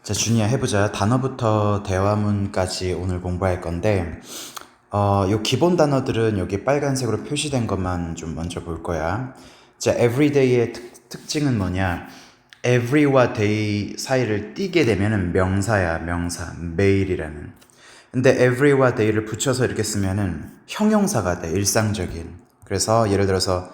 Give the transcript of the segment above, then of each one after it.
자, 준이야, 해보자. 단어부터 대화문까지 오늘 공부할 건데, 요 기본 단어들은 여기 빨간색으로 표시된 것만 좀 먼저 볼 거야. 자, everyday의 특징은 뭐냐? every와 day 사이를 띄게 되면은 명사야, 명사. 매일이라는. 근데 every와 day를 붙여서 이렇게 쓰면은 형용사가 돼, 일상적인. 그래서 예를 들어서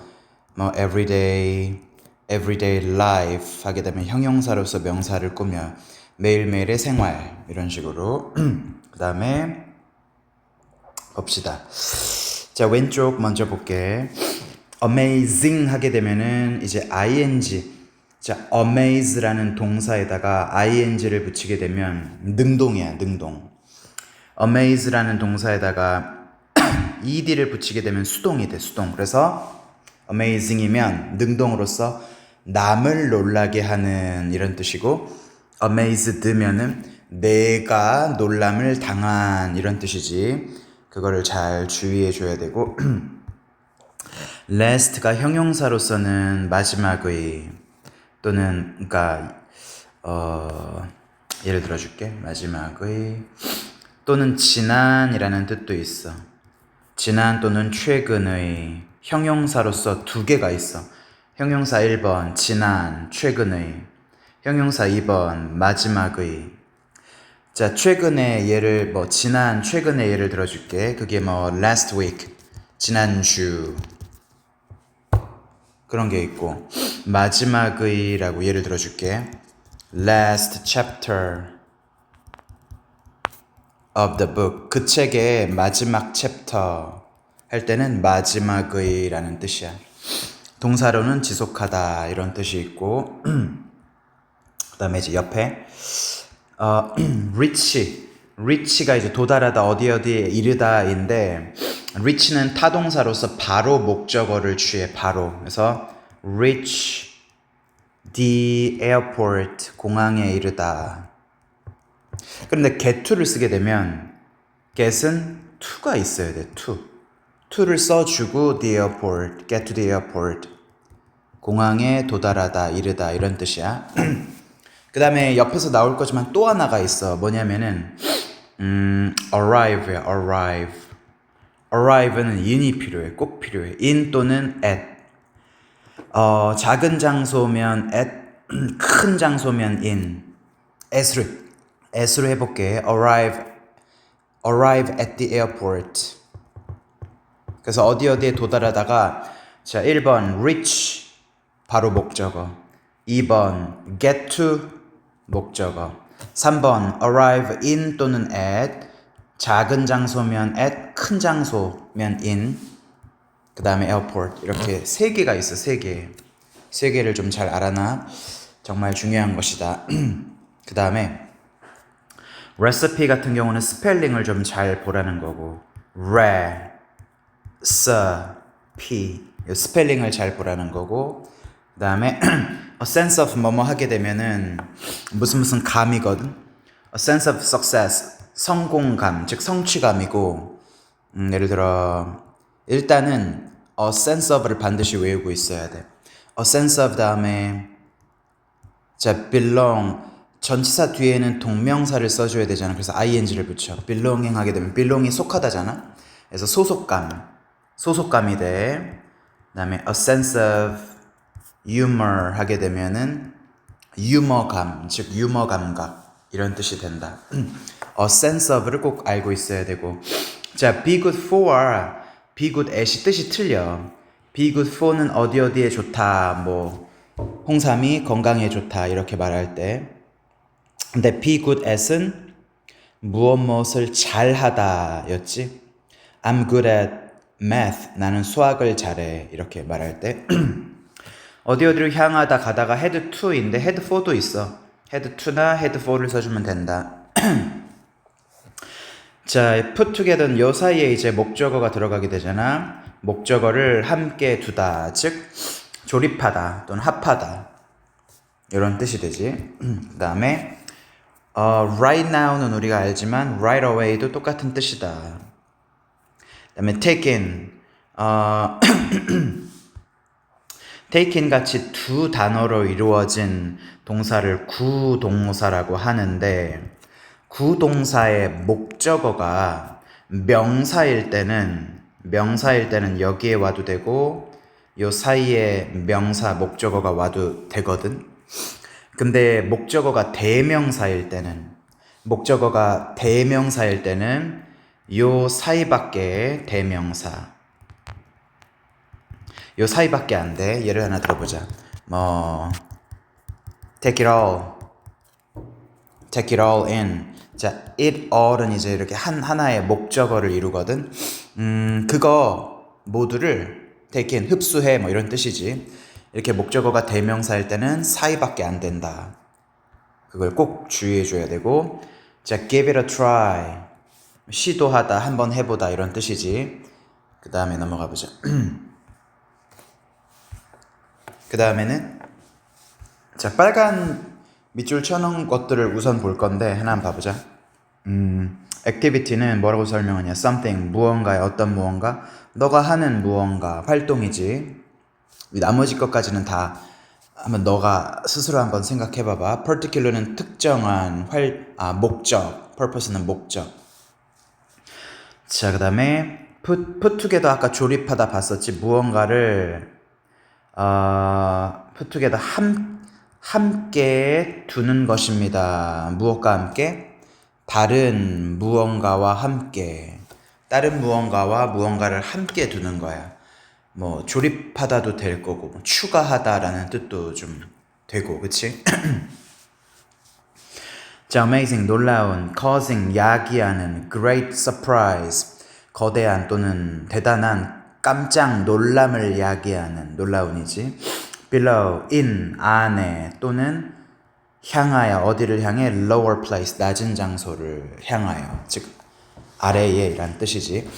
뭐 everyday life 하게 되면 형용사로서 명사를 꾸며 매일매일의 생활 이런 식으로 그 다음에 봅시다. 자, 왼쪽 먼저 볼게. amazing 하게 되면은 이제 ing. 자, amaze라는 동사에다가 ing를 붙이게 되면 능동이야, 능동. amaze라는 동사에다가 ed를 붙이게 되면 수동이 돼, 수동. 그래서 amazing이면 능동으로서 남을 놀라게 하는 이런 뜻이고, amazed면은 내가 놀람을 당한 이런 뜻이지. 그거를 잘 주의해 줘야 되고 last가 형용사로서는 마지막의 또는 그러니까 예를 들어 줄게. 마지막의 또는 지난이라는 뜻도 있어. 지난 또는 최근의 형용사로서 두 개가 있어. 형용사 1번 지난 최근의, 형용사 2번 마지막의. 자, 최근의 예를 뭐 지난 최근의 예를 들어줄게. 그게 뭐 last week 지난주 그런 게 있고, 마지막의라고 예를 들어줄게. last chapter of the book 그 책의 마지막 챕터 할 때는 마지막의라는 뜻이야. 동사로는 지속하다 이런 뜻이 있고 그 다음에 이제 옆에 reach가 이제 도달하다 어디에 이르다인데 reach는 타동사로서 바로 목적어를 취해 바로. 그래서 reach the airport 공항에 이르다. 그런데 get to를 쓰게 되면 get은 to가 있어야 돼. to를 써주고 the airport, get to the airport 공항에 도달하다, 이르다 이런 뜻이야. 그 다음에 옆에서 나올 거지만 또 하나가 있어. 뭐냐면은 arrive야, arrive. arrive는 in이 필요해, 꼭 필요해. in 또는 at. 작은 장소면 at, 큰 장소면 in. at로 해볼게. arrive at the airport. 그래서 어디에 도달하다가 자 1번 reach 바로 목적어, 2번 get to 목적어, 3번 arrive in 또는 at 작은 장소면 at, 큰 장소면 in, 그 다음에 airport 이렇게 세 개가 있어. 세 개를 좀 잘 알아놔. 정말 중요한 것이다. 그 다음에 recipe 같은 경우는 스펠링을 좀 잘 보라는 거고 recipe 스펠링을 잘 보라는 거고 그 다음에 a sense of 뭐뭐 하게 되면은 무슨 감이거든. a sense of success 성공감 즉 성취감이고 예를 들어 일단은 a sense of를 반드시 외우고 있어야 돼. a sense of 다음에 자 belong 전치사 뒤에는 동명사를 써줘야 되잖아. 그래서 ing를 붙여. belonging 하게 되면 belong이 속하다잖아. 그래서 소속감이 돼. 그 다음에 a sense of humor 하게 되면은 유머감, 즉 유머 감각 이런 뜻이 된다. a sense of를 꼭 알고 있어야 되고. 자, be good for, be good at이 뜻이 틀려. be good for는 어디에 좋다, 뭐 홍삼이 건강에 좋다 이렇게 말할 때. 근데 be good at은 무엇을 잘하다 였지. I'm good at math. 나는 수학을 잘해. 이렇게 말할 때. 어디로 향하다 가다가 head to인데 head for도 있어. head to나 head for를 써주면 된다. 자, put together는 요 사이에 이제 목적어가 들어가게 되잖아. 목적어를 함께 두다. 즉, 조립하다 또는 합하다. 이런 뜻이 되지. 그 다음에 right now는 우리가 알지만 right away도 똑같은 뜻이다. 그 다음에 take in take인 같이 두 단어로 이루어진 동사를 구동사라고 하는데 구동사의 목적어가 명사일 때는 여기에 와도 되고 요 사이에 명사 목적어가 와도 되거든. 근데 목적어가 대명사일 때는 요 사이밖에 안 돼. 예를 하나 들어보자. take it all in. 자, it all은 이제 이렇게 하나의 목적어를 이루거든. 그거 모두를 take in, 흡수해, 뭐 이런 뜻이지. 이렇게 목적어가 대명사일 때는 사이밖에 안 된다. 그걸 꼭 주의해 줘야 되고. 자, give it a try. 시도하다, 한번 해보다 이런 뜻이지. 그 다음에 넘어가 보자. 그 다음에는 자, 빨간 밑줄 쳐놓은 것들을 우선 볼 건데 하나 한번 봐보자. activity는 뭐라고 설명하냐? something, 무언가의 어떤 무언가, 너가 하는 무언가, 활동이지. 나머지 것까지는 다 한번 너가 스스로 한번 생각해봐봐. particular는 특정한 목적, purpose는 목적. 자, 그 다음에 put together 아까 조립하다 봤었지. 무언가를 put together 함께 두는 것입니다. 무엇과 함께? 다른 무언가와 함께. 다른 무언가와 무언가를 함께 두는 거야. 뭐 조립하다도 될 거고 뭐 추가하다라는 뜻도 좀 되고, 그치? 자, amazing, 놀라운, causing, 야기하는, great surprise, 거대한 또는 대단한 깜짝 놀람을 야기하는, 놀라운이지. below, in, 안에, 또는 향하여, 어디를 향해? lower place, 낮은 장소를 향하여, 즉 아래에 이란 뜻이지.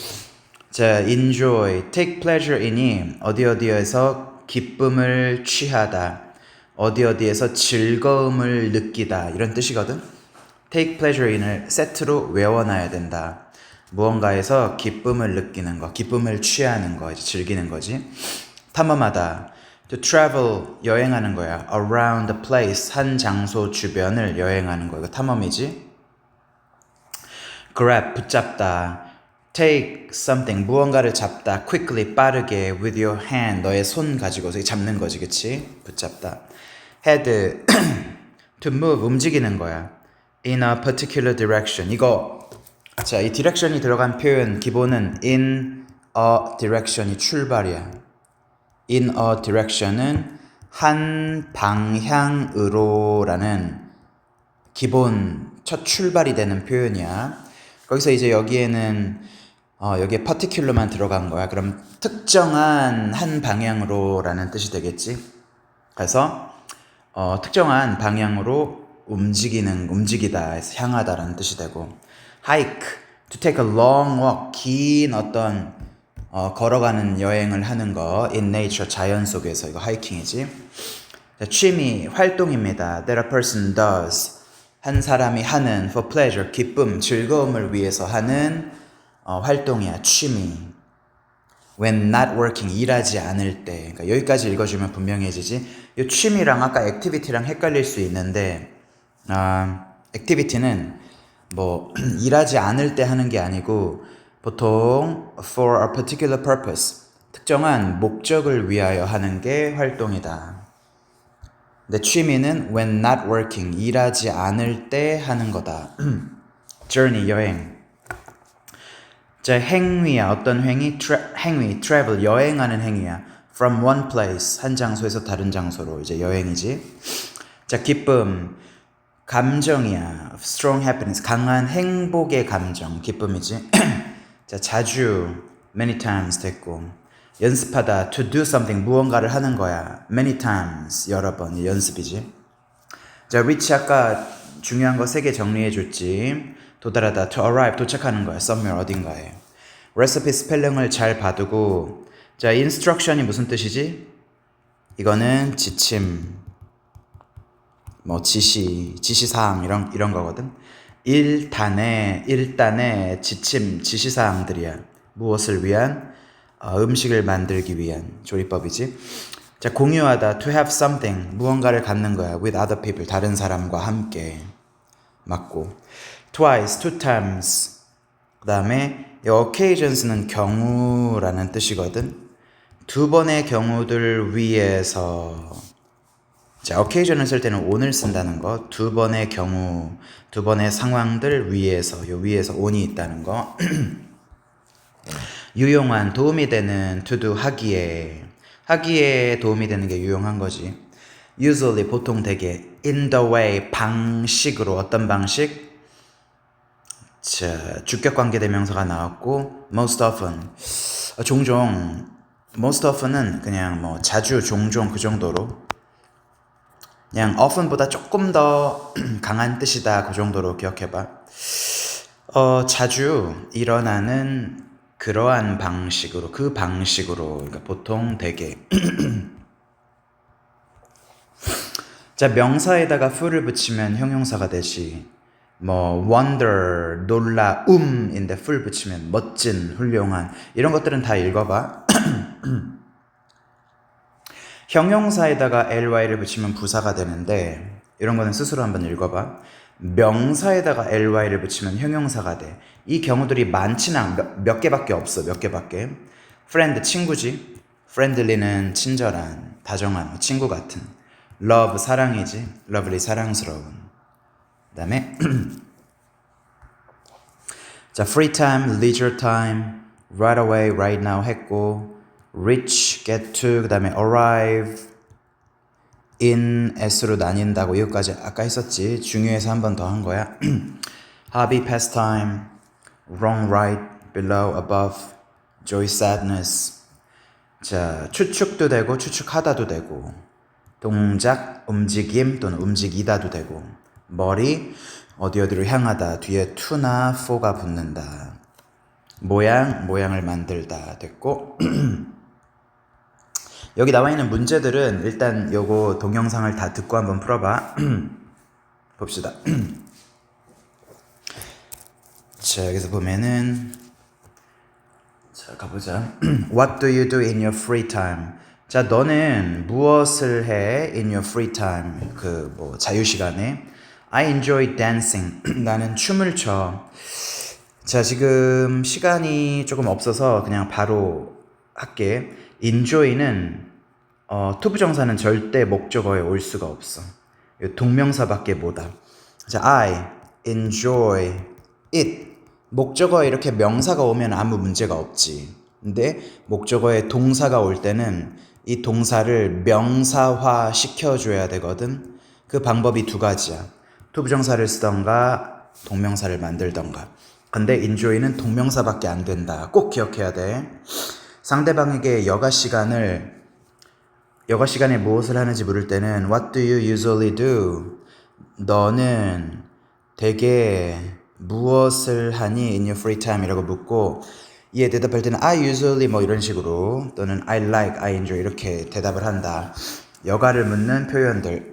자, enjoy, take pleasure in이 어디에서 기쁨을 취하다, 어디에서 즐거움을 느끼다 이런 뜻이거든. take pleasure in을 세트로 외워놔야 된다. 무언가에서 기쁨을 느끼는 거, 기쁨을 취하는 거, 즐기는 거지. 탐험하다, to travel, 여행하는 거야. around the place, 한 장소 주변을 여행하는 거, 이거 탐험이지. grab, 붙잡다. take something, 무언가를 잡다. quickly, 빠르게. with your hand, 너의 손 가지고서 잡는 거지, 그치? 붙잡다. head, to move, 움직이는 거야. in a particular direction. 이거, 자, 이 direction이 들어간 표현 기본은 in a direction이 출발이야. in a direction은 한 방향으로라는 기본 첫 출발이 되는 표현이야. 거기서 이제 여기에 particular만 들어간 거야. 그럼 특정한 한 방향으로라는 뜻이 되겠지. 그래서 특정한 방향으로 움직이다, 해서 향하다라는 뜻이 되고. hike, to take a long walk, 긴 어떤 걸어가는 여행을 하는 거. in nature, 자연 속에서, 이거 하이킹이지. 자, 취미, 활동입니다. that a person does, 한 사람이 하는 for pleasure, 기쁨, 즐거움을 위해서 하는 활동이야, 취미. when not working, 일하지 않을 때. 그러니까 여기까지 읽어주면 분명해지지. 이 취미랑 아까 activity랑 헷갈릴 수 있는데 activity는 뭐 일하지 않을 때 하는 게 아니고 보통 for a particular purpose, 특정한 목적을 위하여 하는 게 활동이다. 근데 취미는 when not working, 일하지 않을 때 하는 거다. journey, 여행. 자, 행위야. 어떤 행위? 행위, travel, 여행하는 행위야. from one place, 한 장소에서 다른 장소로, 이제 여행이지. 자, 기쁨, 감정이야. strong happiness, 강한 행복의 감정, 기쁨이지. 자, 자주, many times 됐고. 연습하다, to do something, 무언가를 하는 거야. many times, 여러 번, 연습이지. 자, reach, 아까 중요한 거 3개 정리해 줬지. 도달하다, to arrive, 도착하는 거야. somewhere, 어딘가에. recipe 스펠링을 잘 봐두고. 자, instruction이 무슨 뜻이지? 이거는 지침, 뭐 지시사항 이런 거거든. 일단의 지침, 지시사항들이야. 무엇을 위한? 음식을 만들기 위한 조리법이지. 자, 공유하다, to have something, 무언가를 갖는 거야. with other people, 다른 사람과 함께. 맞고. twice, two times. 그 다음에 이 occasions는 경우라는 뜻이거든. 두 번의 경우들 위해서. 자, occasion을 쓸 때는 on을 쓴다는 거. 두 번의 경우, 두 번의 상황들 위해서. 요 위에서 on이 있다는 거. 유용한, 도움이 되는, to do, 하기에 도움이 되는 게 유용한 거지. usually, 보통 되게, in the way, 방식으로, 어떤 방식? 자, 주격 관계 대명사가 나왔고, most often, 종종, most often은 그냥 뭐 자주, 종종 그 정도로, 그냥 often보다 조금 더 강한 뜻이다 그 정도로 기억해봐. 자주 일어나는 그러한 방식으로, 그 방식으로, 그러니까 보통 되게. 자, 명사에다가 fu를 붙이면 형용사가 되지. 뭐 wonder, 놀라, 인데 fu를 붙이면 멋진, 훌륭한, 이런 것들은 다 읽어봐. 형용사에다가 ly를 붙이면 부사가 되는데, 이런 거는 스스로 한번 읽어봐. 명사에다가 ly를 붙이면 형용사가 돼. 이 경우들이 많지는 않아. 몇 개밖에 없어. 몇 개밖에. friend, 친구지. friendly는 친절한, 다정한, 친구 같은. love, 사랑이지. lovely, 사랑스러운. 그 다음에 자, free time, leisure time, right away, right now 했고, reach, get to, 그 다음에 arrive, in, s로 나뉜다고. 이거까지 아까 했었지. 중요해서 한 번 더 한 거야. hobby, pastime, wrong, right, below, above, joy, sadness. 자, 추측도 되고 추측하다도 되고, 동작, 움직임 또는 움직이다도 되고, 머리, 어디로 향하다, 뒤에 to나 for가 붙는다. 모양, 모양을 만들다 됐고. 여기 나와 있는 문제들은 일단 요거 동영상을 다 듣고 한번 풀어봐. 봅시다. 자, 여기서 보면은, 자, 가보자. What do you do in your free time? 자, 너는 무엇을 해 in your free time? 그 뭐 자유 시간에. I enjoy dancing. 나는 춤을 춰. 자, 지금 시간이 조금 없어서 그냥 바로 할게. enjoy는 투부정사는 절대 목적어에 올 수가 없어. 동명사밖에 못하. 자, I enjoy it. 목적어에 이렇게 명사가 오면 아무 문제가 없지. 근데 목적어에 동사가 올 때는 이 동사를 명사화 시켜줘야 되거든. 그 방법이 두 가지야. 투부정사를 쓰던가 동명사를 만들던가. 근데 enjoy는 동명사밖에 안 된다. 꼭 기억해야 돼. 상대방에게 여가 시간에 무엇을 하는지 물을 때는 What do you usually do? 너는 되게 무엇을 하니 in your free time? 이라고 묻고, 이에 대답할 때는 I usually 뭐 이런 식으로, 또는 I like, I enjoy 이렇게 대답을 한다. 여가를 묻는 표현들.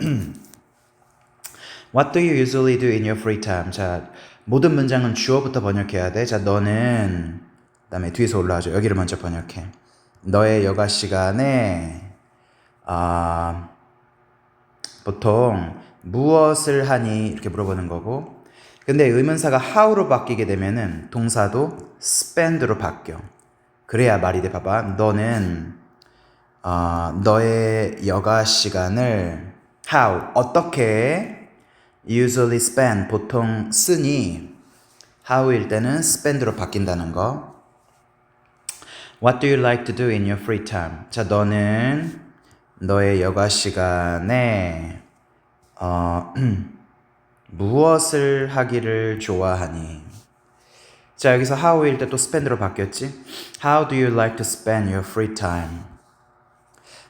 What do you usually do in your free time? 자, 모든 문장은 주어부터 번역해야 돼. 자, 너는, 그 다음에 뒤에서 올라와줘. 여기를 먼저 번역해. 너의 여가 시간에 보통 무엇을 하니? 이렇게 물어보는 거고. 근데 의문사가 how로 바뀌게 되면은 동사도 spend로 바뀌어. 그래야 말이 돼. 봐봐. 너는 너의 여가 시간을 how, 어떻게 usually spend, 보통 쓰니? how일 때는 spend로 바뀐다는 거. What do you like to do in your free time? 자, 너는 너의 여가 시간에 무엇을 하기를 좋아하니? 자, 여기서 how일 때 또 spend로 바뀌었지? How do you like to spend your free time?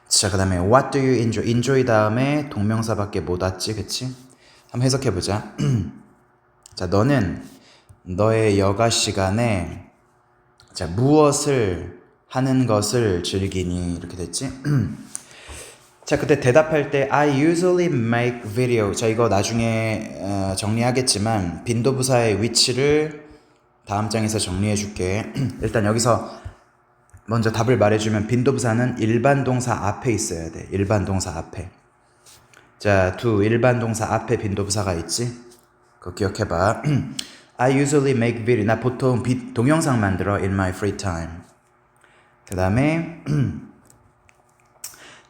자, 그 다음에 what do you enjoy? enjoy 다음에 동명사밖에 못 왔지, 그치? 한번 해석해보자. 자, 너는 너의 여가 시간에 자, 무엇을 하는 것을 즐기니? 이렇게 됐지? 자, 그때 대답할 때 I usually make video. 자, 이거 나중에 정리하겠지만 빈도부사의 위치를 다음 장에서 정리해 줄게. 일단 여기서 먼저 답을 말해주면 빈도부사는 일반 동사 앞에 있어야 돼. 일반 동사 앞에. 자, 일반 동사 앞에 빈도부사가 있지? 그거 기억해봐. I usually make video. 나 보통 동영상 만들어 in my free time. 그 다음에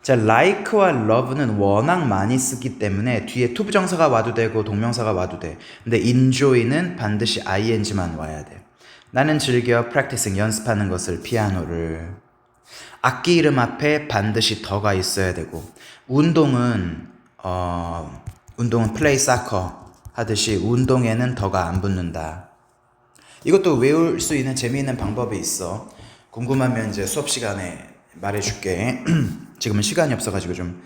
자, like와 love는 워낙 많이 쓰기 때문에 뒤에 to 부정사가 와도 되고 동명사가 와도 돼. 근데 enjoy는 반드시 ing만 와야 돼. 나는 즐겨 practicing 연습하는 것을 피아노를. 악기 이름 앞에 반드시 더가 있어야 되고 운동은 play soccer 하듯이 운동에는 더가 안 붙는다. 이것도 외울 수 있는 재미있는 방법이 있어. 궁금하면 이제 수업 시간에 말해줄게. 지금은 시간이 없어가지고 좀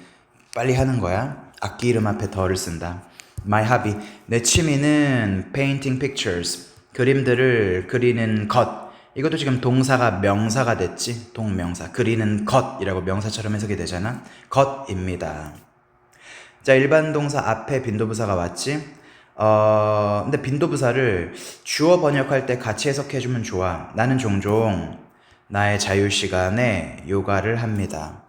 빨리 하는 거야. 악기 이름 앞에 더를 쓴다. My hobby. 내 취미는 painting pictures. 그림들을 그리는 것. 이것도 지금 동사가 명사가 됐지. 동명사. 그리는 것이라고 명사처럼 해석이 되잖아. 것입니다. 자, 일반 동사 앞에 빈도부사가 왔지. 근데 빈도부사를 주어 번역할 때 같이 해석해주면 좋아. 나는 종종 나의 자유시간에 요가를 합니다.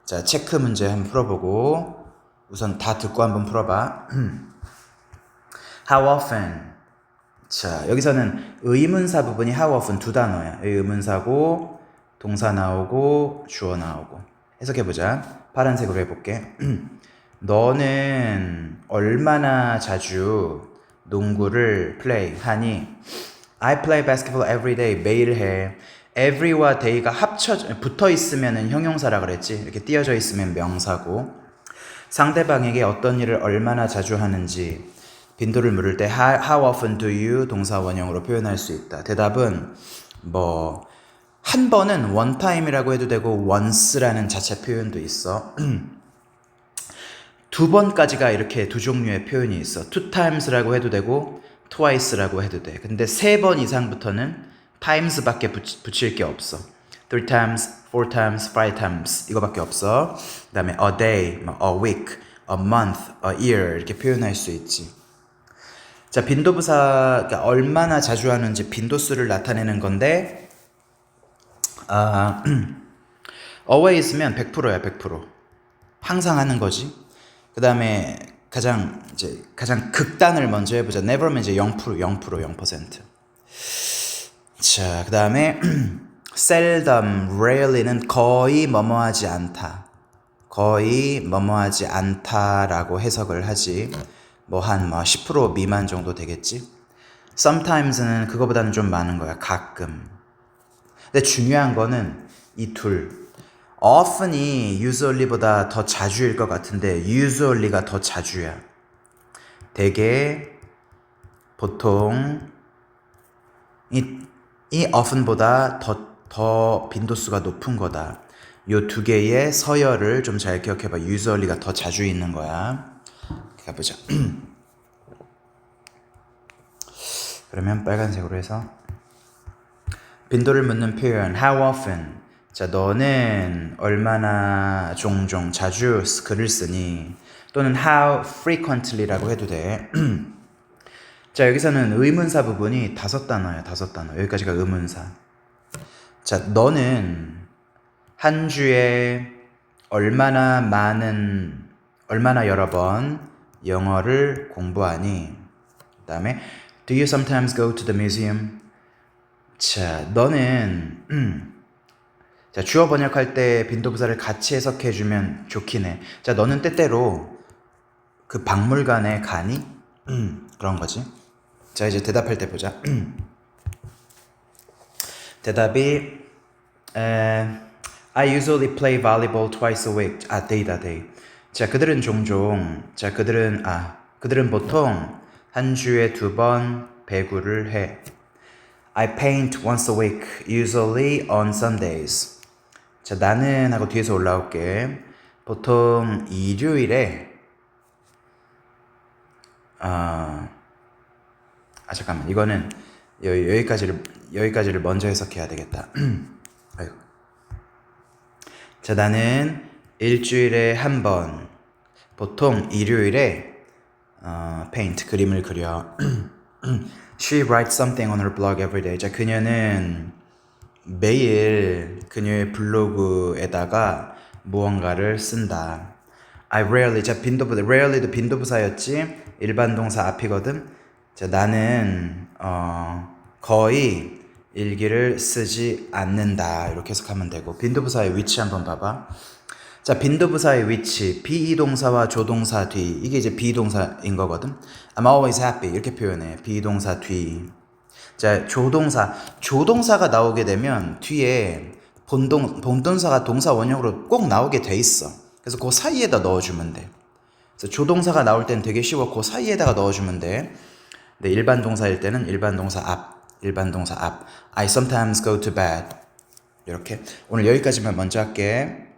자, 체크 문제 한번 풀어보고 우선 다 듣고 한번 풀어봐. How often? 자, 여기서는 의문사 부분이 how often 두 단어야. 의문사고 동사 나오고 주어 나오고. 해석해보자. 파란색으로 해볼게. 너는 얼마나 자주 농구를 play 하니? I play basketball every day. 매일 해. every와 day가 붙어 있으면 형용사라 그랬지. 이렇게 띄어져 있으면 명사고. 상대방에게 어떤 일을 얼마나 자주 하는지 빈도를 물을 때 how often do you 동사 원형으로 표현할 수 있다. 대답은 한 번은 one time이라고 해도 되고 once라는 자체 표현도 있어. 두 번까지가 이렇게 두 종류의 표현이 있어. two times라고 해도 되고 twice라고 해도 돼. 근데 세 번 이상부터는 times밖에 붙일 게 없어. three times, four times, five times 이거밖에 없어. 그 다음에 a day, a week, a month, a year 이렇게 표현할 수 있지. 자, 빈도부사가 얼마나 자주 하는지 빈도수를 나타내는 건데 always면 100%야. 100% 항상 하는 거지. 그 다음에 가장 극단을 먼저 해보자. never면 이제 0%. 0%. 자, 그 다음에 seldom, rarely는 거의 뭐뭐하지 않다. 거의 뭐뭐하지 않다라고 해석을 하지. 한 10% 미만 정도 되겠지. sometimes는 그거보다는 좀 많은 거야. 가끔. 근데 중요한 거는 이 둘. often이 usually보다 더 자주일 것 같은데 usually가 더 자주야. 되게 보통 이 often보다 더 빈도수가 높은 거다. 요 두 개의 서열을 좀 잘 기억해봐. usually가 더 자주 있는 거야. 가보자. 그러면 빨간색으로 해서 빈도를 묻는 표현 how often. 자, 너는 얼마나 종종 자주 글을 쓰니? 또는 how frequently라고 해도 돼. 자, 여기서는 의문사 부분이 5단어야. 5단어. 여기까지가 의문사. 자, 너는 한 주에 얼마나 여러 번 영어를 공부하니? 그 다음에 do you sometimes go to the museum? 자, 너는 자, 주어 번역할 때 빈도부사를 같이 해석해주면 좋긴 해. 자, 너는 때때로 그 박물관에 가니? 그런 거지. 자, 이제 대답할 때 보자. 대답이 I usually play volleyball twice a week. day다, day. 자, 그들은 보통 한 주에 2번 배구를 해. I paint once a week, usually on Sundays. 자, 나는 하고 뒤에서 올라올게. 보통 일요일에 잠깐만. 이거는 여기까지를 먼저 해석해야 되겠다. 아이고. 자, 나는 일주일에 한 번, 보통 일요일에 paint 그림을 그려. She writes something on her blog every day. 자, 그녀는 매일 그녀의 블로그에다가 무언가를 쓴다. I rarely, 자 빈도부사, rarely도 빈도부사였지 일반 동사 앞이거든. 자 나는 거의 일기를 쓰지 않는다 이렇게 해석하면 되고 빈도부사의 위치 한번 봐봐. 자 빈도부사의 위치 비동사와 조동사 뒤 이게 이제 비동사인 거거든. I'm always happy 이렇게 표현해. 비동사 뒤. 자 조동사가 나오게 되면 뒤에 본동사가 동사 원형으로 꼭 나오게 돼 있어. 그래서 그 사이에다 넣어주면 돼. 그래서 조동사가 나올 때는 되게 쉬워. 그 사이에다가 넣어주면 돼. 근데 일반 동사일 때는 일반 동사 앞. I sometimes go to bed. 이렇게 오늘 여기까지만 먼저 할게.